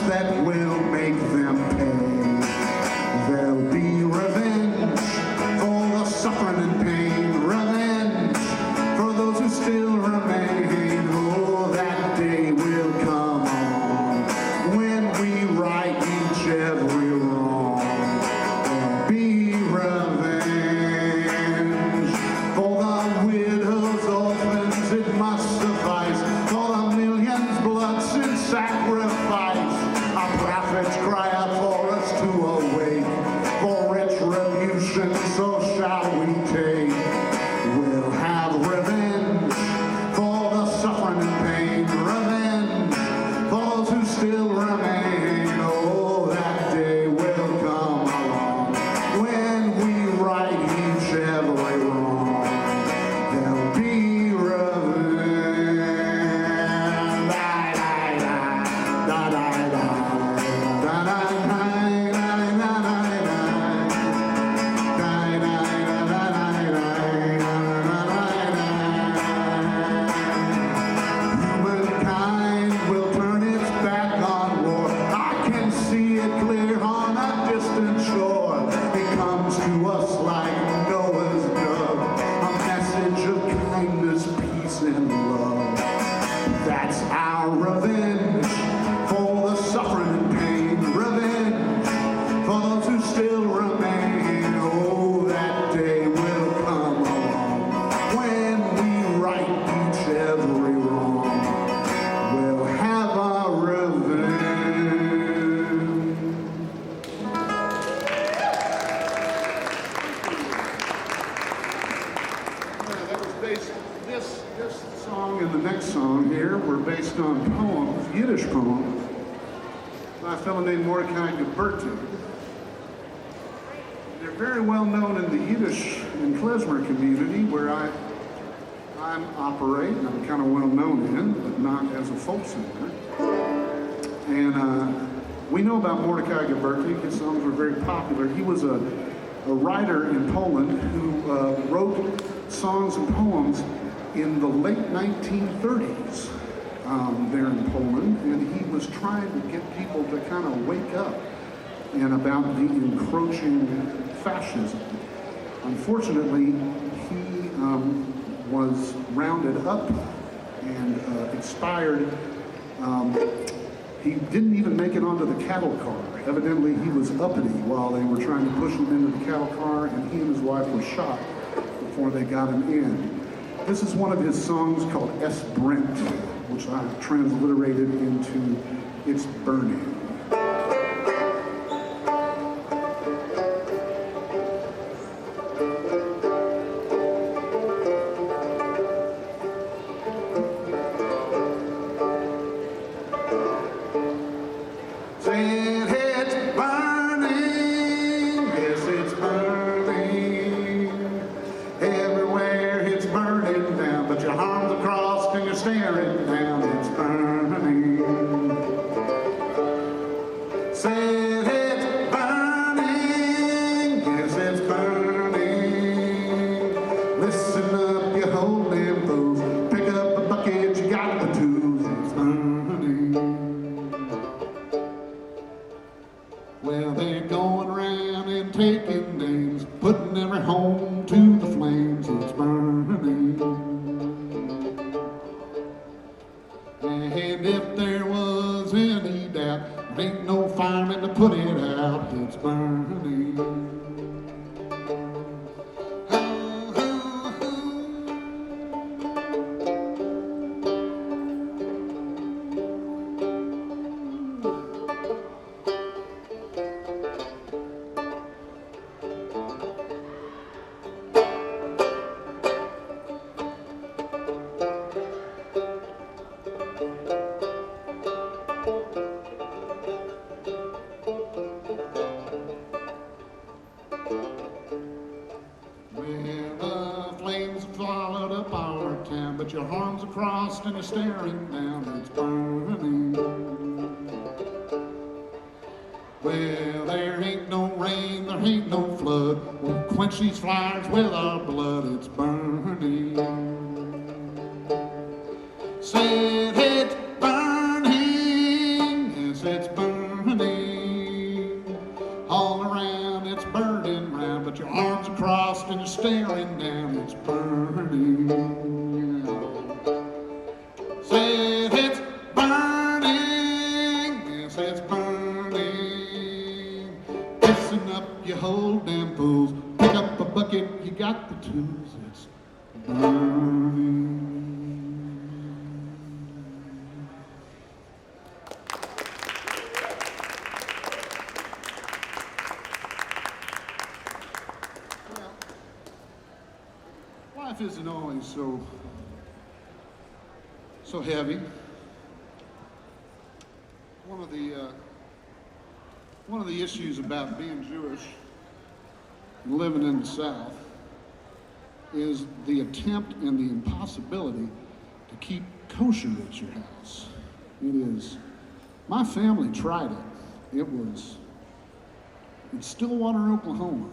that will make them pay. There'll be revenge for the suffering and pain, revenge for those who still remain. Oh, that day will come on when we right each every wrong. There'll be revenge for the widows, orphans, it must suffice, for the millions blood sin sacrifice. Our prophets cry out for us to awake, for retribution so shall we take. We'll have revenge for the suffering and pain, revenge for those who still remain. Oh, that day will come along when we right each every wrong. There'll be revenge. Da, da, da, da, da, da, humankind will turn its back on war. I can see it clear on a distant shore. It comes to us like Noah's dove, a message of kindness, peace, and love. That's our revenge for the suffering and pain, revenge for those who still remain. Oh, that day will come along when we right each every wrong. We'll have our revenge. That was based, this song and the next song here were based on poems, Yiddish poems, by a fellow named Mordecai Gabberty. They're very well known in the Yiddish and klezmer community where I operate, and I'm kind of well known in, but not as a folk singer. And we know about Mordecai Gabberty. His songs were very popular. He was a writer in Poland who wrote songs and poems in the late 1930s there in Poland, and he was trying to get people to kind of wake up and about the encroaching fascism. Unfortunately, he was rounded up and expired. He didn't even make it onto the cattle car. Evidently, he was uppity while they were trying to push him into the cattle car, and he and his wife were shot before they got him in. This is one of his songs called S. Brent, which I've transliterated into It's Burning. Said it's burning, yes it's burning, everywhere it's burning down, but your arms are crossed and you're staring down, it's burning. Said it's burning, yes it's burning, listen up you holding fools, pick up a bucket, you got the tools, it's burning. Well, they're going around and taking names, putting every home to the flames, it's burning. And if there was any doubt, there ain't no fireman to put it out, it's burning. Swallowed up our town, but your arms are crossed and you're staring down, it's burning. Well, there ain't no rain, there ain't no flood, we'll quench these fires with our blood, it's burning. Said it's burning, yes it's burning. it's burning. Fixing up your whole damn fools. Pick up a bucket, you got the tools. It's burning. Life isn't always so heavy. One of the issues about being Jewish and living in the South is the attempt and the impossibility to keep kosher at your house. It is. My family tried it. It's Stillwater, Oklahoma.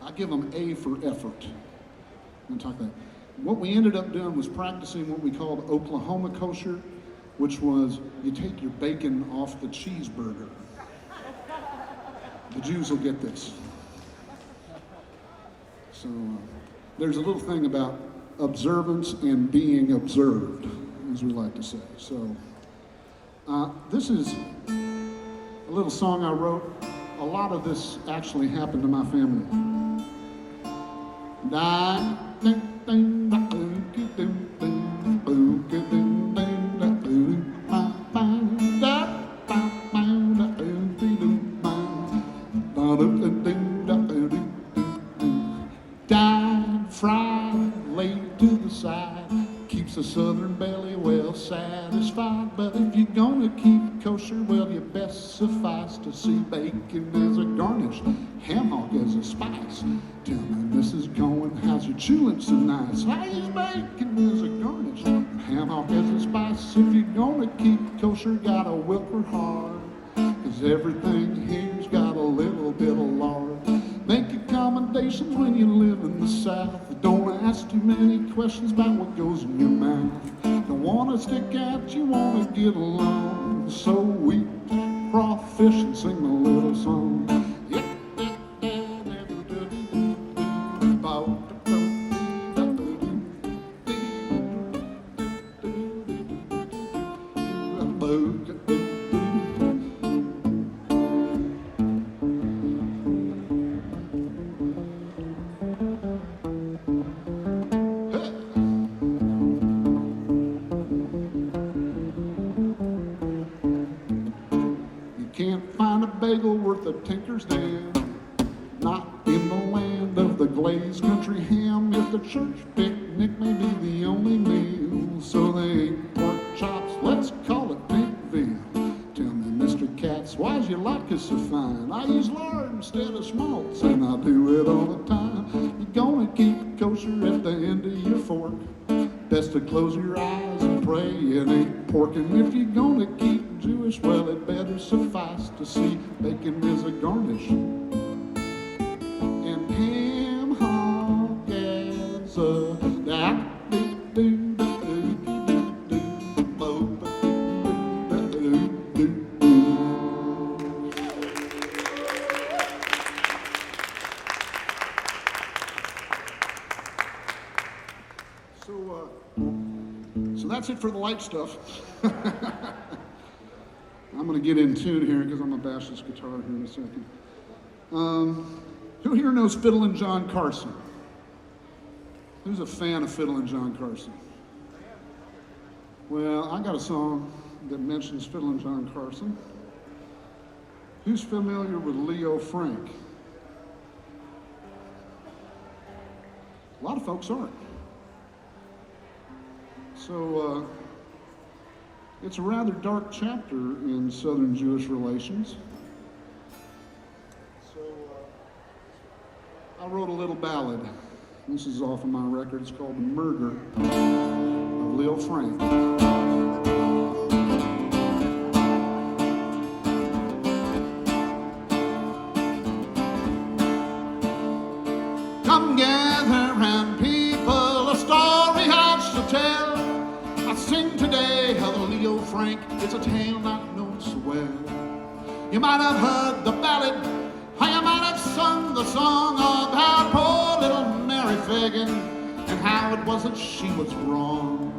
I give them A for effort. I'm talk that. What we ended up doing was practicing what we called Oklahoma kosher, which was you take your bacon off the cheeseburger. The Jews will get this. So there's a little thing about observance and being observed, as we like to say. So this is a little song I wrote. A lot of this actually happened to my family. Died, fried, laid to the side, keeps a southern belly well satisfied. But if you're gonna keep kosher, well, you best suffice to see bacon as a garnish, ham hock as a spice. Tell me, Mrs. Cohen, how's your chewing so nice? I use bacon as a garnish, ham hock as a spice. If you're gonna keep kosher, gotta whip her hard, 'cause everything here's got a little bit of lard. Make accommodations when you live in the South. Don't ask too many questions about what goes in your mouth. Don't wanna stick out, you wanna get along. So we crawfish and sing a little song. Bagel worth a tinker's dam, not in the land of the glazed country ham. If the church picnic may be the only meal, so they ain't pork chops, let's call it pink veal. Tell me, Mr. Katz, why's you like us so fine? I use lard instead of schmaltz, and I do it all the time. You're gonna keep kosher at the end of your fork. Best to close your eyes and pray it ain't pork. And if you're gonna keep Jewish, well, it better suffice to see bacon is a garnish and ham hock as a So that's it for the light stuff. I'm going to get in tune here because I'm going to bash this guitar here in a second. Who here knows Fiddlin' John Carson? Who's a fan of Fiddlin' John Carson? Well, I got a song that mentions Fiddlin' John Carson. Who's familiar with Leo Frank? A lot of folks aren't. So it's a rather dark chapter in Southern Jewish relations. So I wrote a little ballad. This is off of my record. It's called The Murder of Leo Frank. Come gather round, people, a story I shall tell. I sing today of the Leo Frank, it's a tale not known so well. You might have heard the ballad, or you might have sung the song about poor little Mary Fagan and how it was that she was wrong.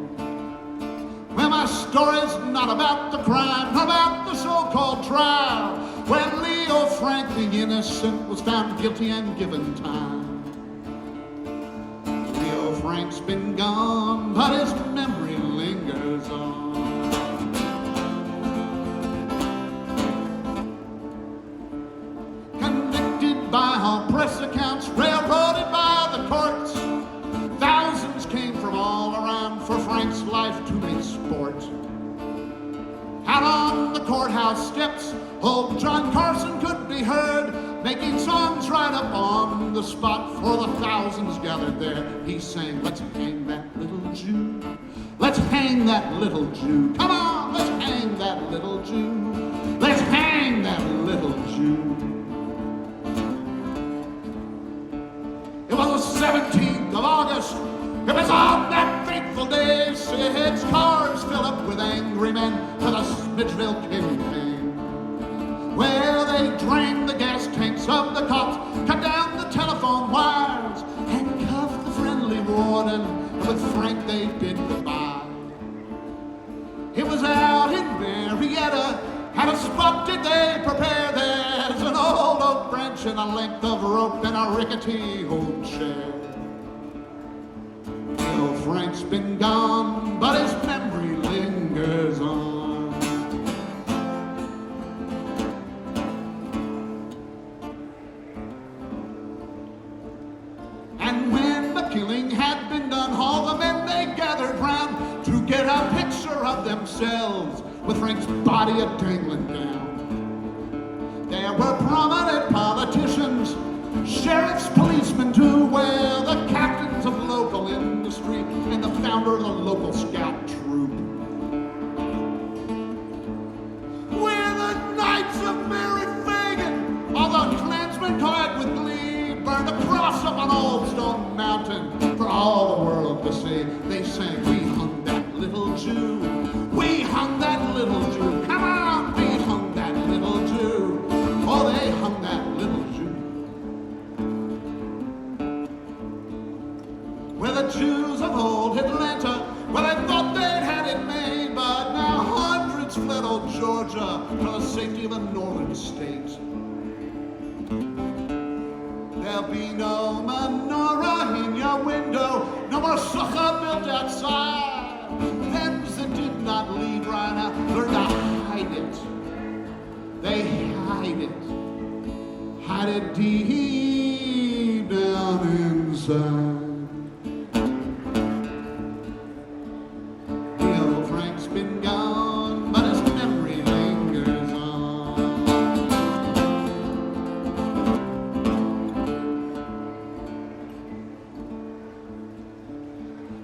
Well, my story's not about the crime, nor about the so-called trial, when Leo Frank, the innocent, was found guilty and given time. Leo Frank's been gone, but his memory lingers on. Convicted by all press accounts, railroaded by the courts, thousands came from all around for Frank's life to make sport. Out on the courthouse steps, old John Carson could be heard, making songs right up on the spot for the thousands gathered there. He sang, "Let's hang that little Jew. Let's hang that little Jew. Come on, let's hang that little Jew. Let's hang that little Jew." It was the 17th of August. It was on that fateful day, 6 cars filled up with angry men for the Smithville campaign, where they drained the gas tanks of the cops, cut down the telephone wires, handcuffed the friendly warden, and with Frank they bid goodbye. It was out in Marietta, at a spot did they prepare. There's an old oak branch and a length of rope and a rickety old chair. Leo Frank's been gone, but his memory lingers on. And when the killing had been done, all the men they gathered round to get a picture of themselves with Frank's body a-dangling down. There were prominent politicians, sheriffs, policemen too, where the captains of local industry and the founder of the local scout troop. We're the Knights of Mary Fagan, all the Klansmen caught with glee, burned a cross up on Old Stone Mountain for all the world to see. They sang, "We hung that little Jew, we hung that little Jew, come on, we hung that little Jew." Oh, they hung that little Jew. Where the Jews of old Atlanta, well, they thought they'd had it made, but now hundreds fled old Georgia for the safety of a northern state. There'll be no menorah in your window, no more sukkah built outside. Them that did not lead right now learn to hide it. They hide it deep down inside. Leo Frank's been gone, but his memory lingers on.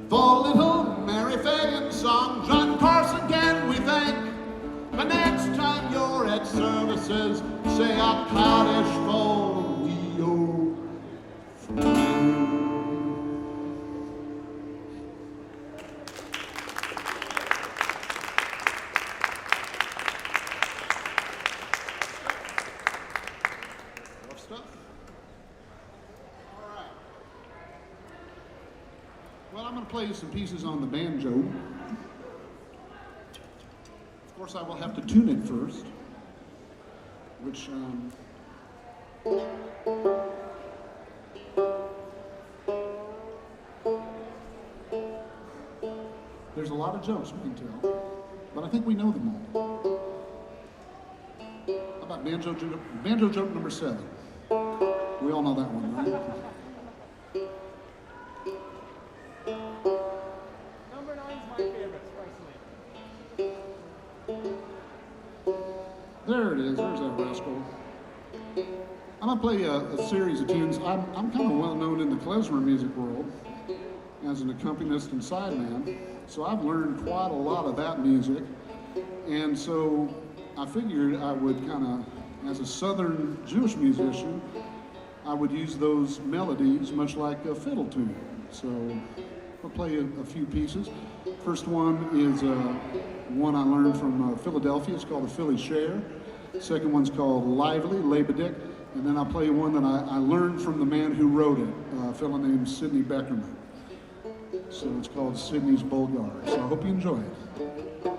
For little Mary Fagan's song, John Carson can we thank. But next time you're at services, say a clowdish folio from you. Rough stuff? All right. Well, I'm going to play you some pieces on the banjo. Of course, I will have to tune it first, which there's a lot of jokes we can tell, but I think we know them all. How about banjo joke number 7? We all know that one, right? Number 9's my favorite, personally. There it is. There's that rascal. I'm gonna play a series of tunes. I'm kind of well known in the klezmer music world as an accompanist and sideman, so I've learned quite a lot of that music. And so I figured I would kind of, as a Southern Jewish musician, I would use those melodies much like a fiddle tune. So I'll play a few pieces. First one is one I learned from Philadelphia. It's called the Philly Share. Second one's called Lively, Labadick. And then I'll play you one that I learned from the man who wrote it, a fellow named Sidney Beckerman. So it's called Sidney's Bulgar. So I hope you enjoy it.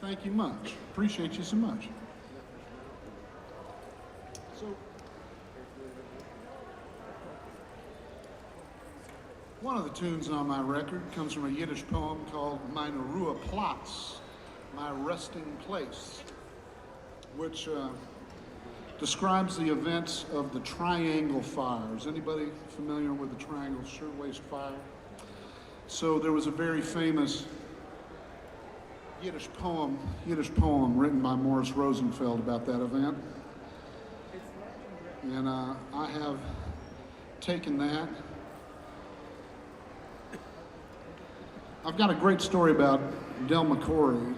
Thank you much. Appreciate you so much. So, one of the tunes on my record comes from a Yiddish poem called Meine Ruhe Platz, My Resting Place, which describes the events of the Triangle Fires. Anybody familiar with the Triangle Shirtwaist Fire? So there was a very famous Yiddish poem written by Morris Rosenfeld about that event. And I have taken that. I've got a great story about Del McCoury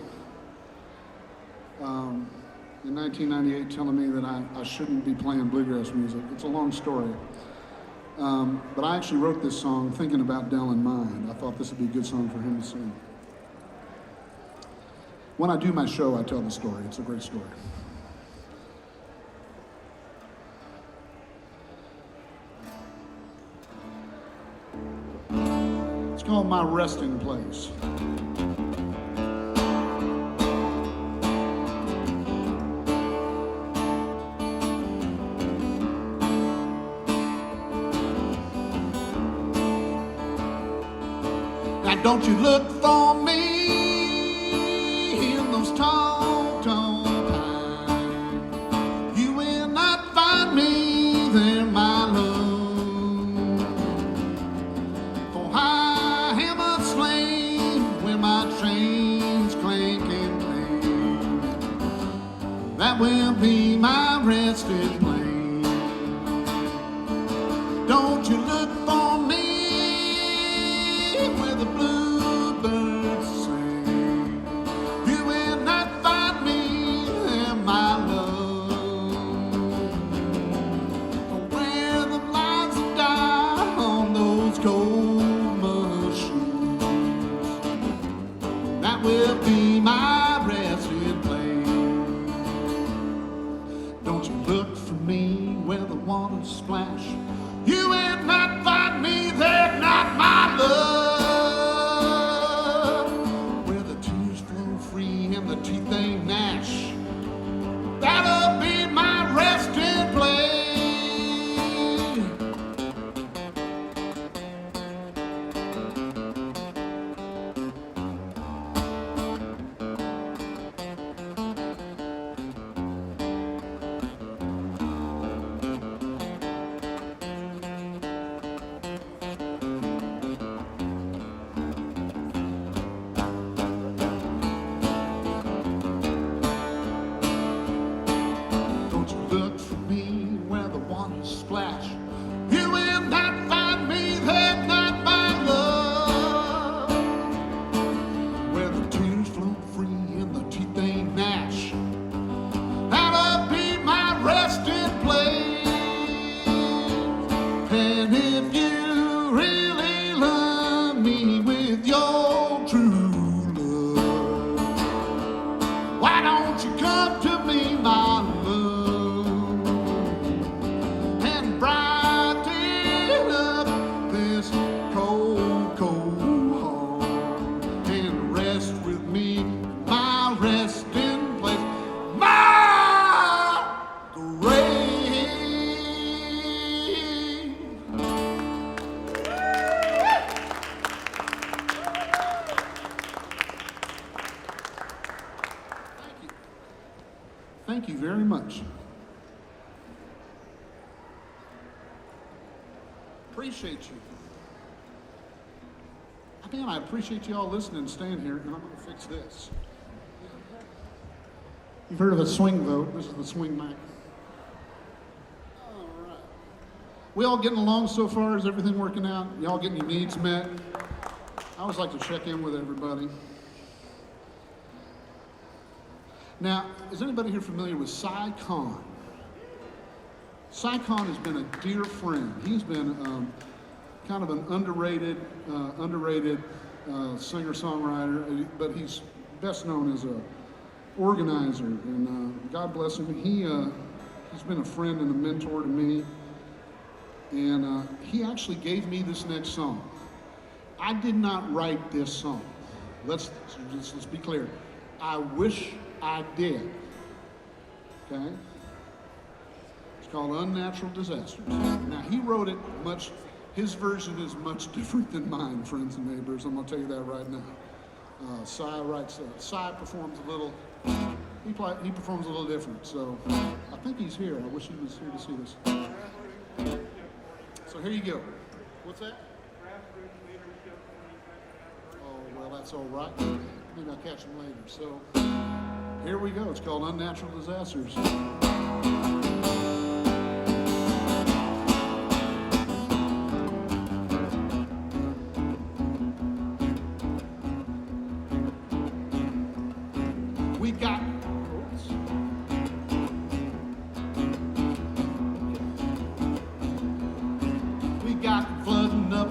in 1998 telling me that I shouldn't be playing bluegrass music. It's a long story. But I actually wrote this song thinking about Dell in mind. I thought this would be a good song for him to sing. When I do my show, I tell the story. It's a great story. It's called My Resting Place. Now don't you look for me in those tall, tall pines. You will not find me there, my love. For I am a slave when my chains clank and clang. That will be my resting place. Don't you look for me where the bluebirds sing. You will not find me there, my love. For where the lights die on those cold machines, that will be my resting place. Don't you look for me where the waters splash. You will not find me there, not my love. Where the tears flow free and the teeth they gnash, that'll be my resting place. Don't you look for me where the waters splash. You will not find me there, not my love. Where the tears flow free and the teeth they gnash, that'll be my resting place. And if you really love me with your true love, why don't you come to me, my love, and brighten up this cold, cold heart and rest with me, my resting place, my grave. Thank you. Thank you very much. Appreciate you. Man, I appreciate you all listening and staying here, and I'm going to fix this. You've heard of a swing vote. This is the swing mic. All right. We all getting along so far? Is everything working out? Y'all getting your needs met? I always like to check in with everybody. Now, is anybody here familiar with Cy Khan? Cy Khan has been a dear friend. He's been kind of an underrated singer-songwriter, but he's best known as a organizer, and God bless him. He's been a friend and a mentor to me, and he actually gave me this next song. I did not write this song. Let's be clear. I wish I did. Okay? It's called Unnatural Disasters. Now, he wrote it his version is much different than mine, friends and neighbors. I'm gonna tell you that right now. Cy performs a little, he performs a little different. So I think he's here. I wish he was here to see this. So here you go. What's that? Oh, well, that's all right. Maybe I'll catch him later. So here we go. It's called Unnatural Disasters. We got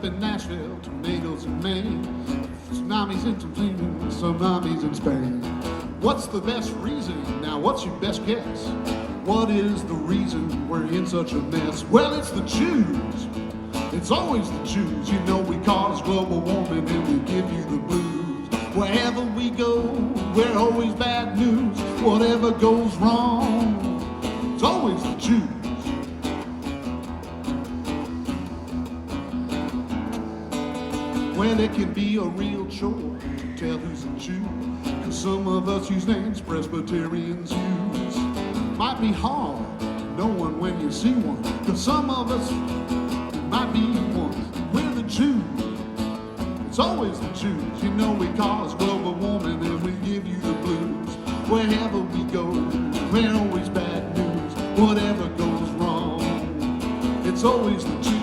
up in Nashville, tornadoes in Maine, tsunamis in Argentina, tsunamis in Spain. What's the best reason? Now what's your best guess? What is the reason we're in such a mess? Well, it's the Jews. It's always the Jews. You know we cause global warming and we give you the blues. Wherever we go, we're always bad news. Whatever goes wrong, it's always the Jews. Well, it can be a real chore to tell who's a Jew, 'cause some of us use names Presbyterians use. Might be hard to know one when you see one, 'cause some of us might be one. We're the Jews. It's always the Jews. You know we cause global warming and we give you the blues. Wherever we go, we're always bad news. Whatever goes wrong, it's always the Jews.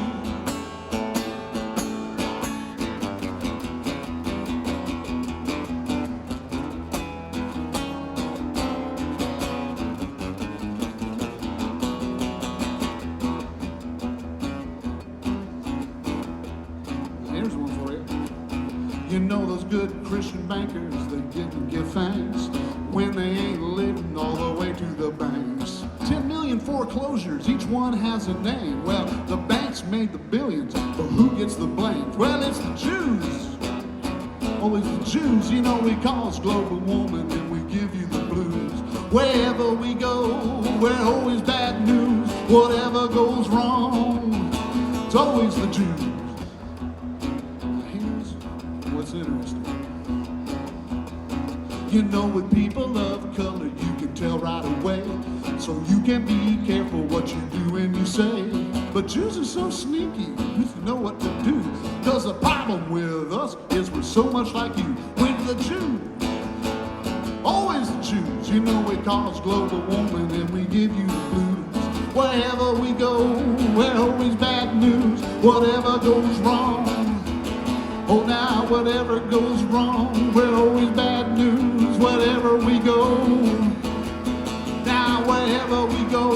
Here's one for you. You know those good Christian bankers, they didn't give thanks when they ain't living all the way to the banks. 10 million foreclosures, each one has a name. Well, the banks made the billions, but who gets the blame? Well, it's the Jews. Always the Jews. You know we cause global warming and we give you the blues. Wherever we go, we're always bad news. Whatever goes wrong, it's always the Jews. What's interesting, you know with people of color you can tell right away, so you can be careful what you do and you say. But Jews are so sneaky, you know what to do, 'cause the problem with us is we're so much like you. We're the Jews, always the Jews. You know we cause global warming and we give you the blues. Wherever we go, we're always bad news. Whatever goes wrong, oh, now whatever goes wrong, we're always bad news. Wherever we go, now wherever we go,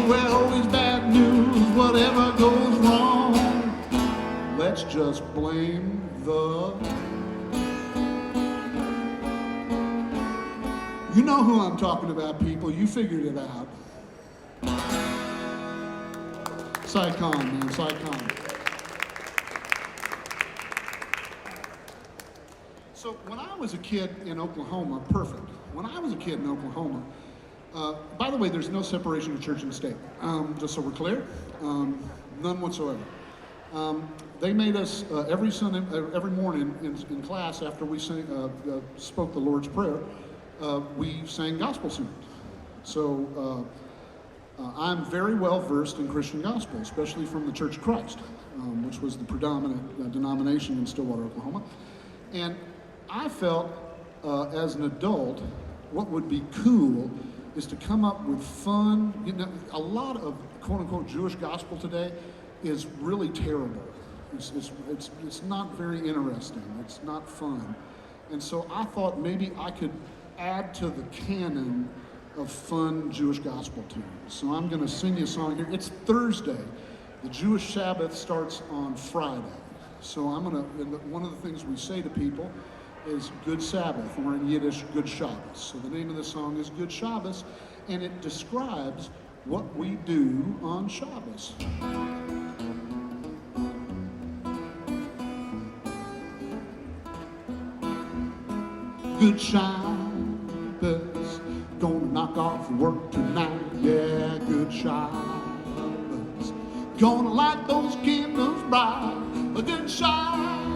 we're always bad news. Whatever goes wrong, let's just blame the... You know who I'm talking about, people. You figured it out. Psychon, man, Psychon. So when I was a kid in Oklahoma, perfect. When I was a kid in Oklahoma, by the way, there's no separation of church and state, just so we're clear, none whatsoever. They made us every Sunday, every morning in class after we spoke the Lord's Prayer, we sang gospel songs. So I'm very well versed in Christian gospel, especially from the Church of Christ, which was the predominant denomination in Stillwater, Oklahoma. And I felt as an adult, what would be cool is to come up with fun. You know, a lot of quote unquote Jewish gospel today is really terrible. It's not very interesting. It's not fun. And so I thought maybe I could add to the canon of fun Jewish gospel tunes. So I'm going to sing you a song here. It's Thursday. The Jewish Sabbath starts on Friday. So one of the things we say to people is Good Sabbath, or in Yiddish, Good Shabbos. So the name of the song is Good Shabbos, and it describes what we do on Shabbos. Good Shabbos, gonna knock off work tonight, yeah, good Shabbos. Gonna light those candles bright, a good Shabbos.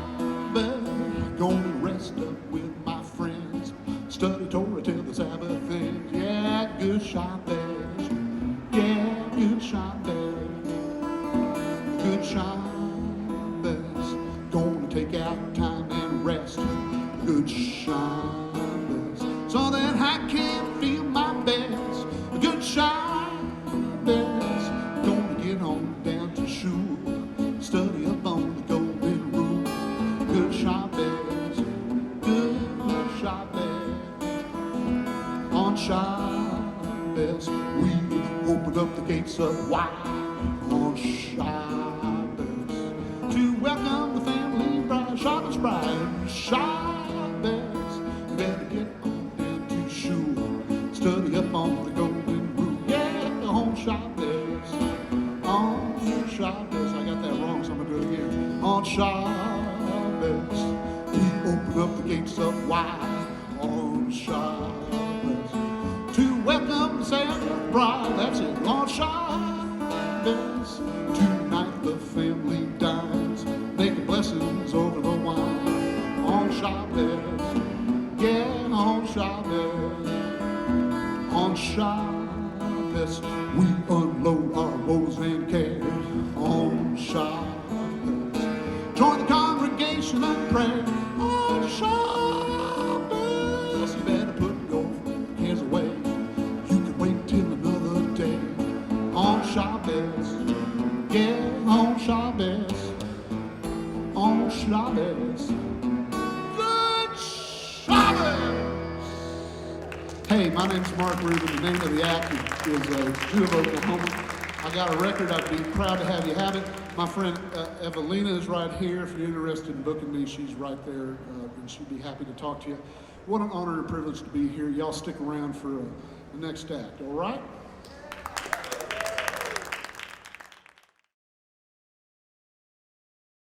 Gonna rest up with my friends, study Torah till the Sabbath ends, yeah, good Shabbos, yeah, good Shabbos. Good Shabbos, gonna take out time and rest, good Shabbos, so that I can feel my best, good Shabbos. Gonna get on down to shul, study up on the golden rule, good Shabbos, good Shabbos. On Shabbos, we open up the gates of wide on Shabbos to welcome bright and Shabbos. You better get on into shul, study up on the golden rule. Yeah, on Shabbos, on Shabbos. I got that wrong, so I'm gonna do it again. On Shabbos, we open up the gates up wide. On Shabbos, to welcome Santa bride. That's it. On Shabbos, tonight the family dines, making blessings over the wine. On Shabbos, yeah, on Shabbos. On Shabbos, we unload our woes and cares. On Shabbos, join the congregation and pray. On Shabbos, you better put your cares away. You can wait till another day. On Shabbos, yeah, on Shabbos. On Shabbos, good Shabbos. Hey, my name's Mark Rubin. The name of the act is Jew of Oklahoma. I got a record. I'd be proud to have you have it. My friend Evelina is right here. If you're interested in booking me, she's right there, and she'd be happy to talk to you. What an honor and privilege to be here. Y'all stick around for the next act, all right?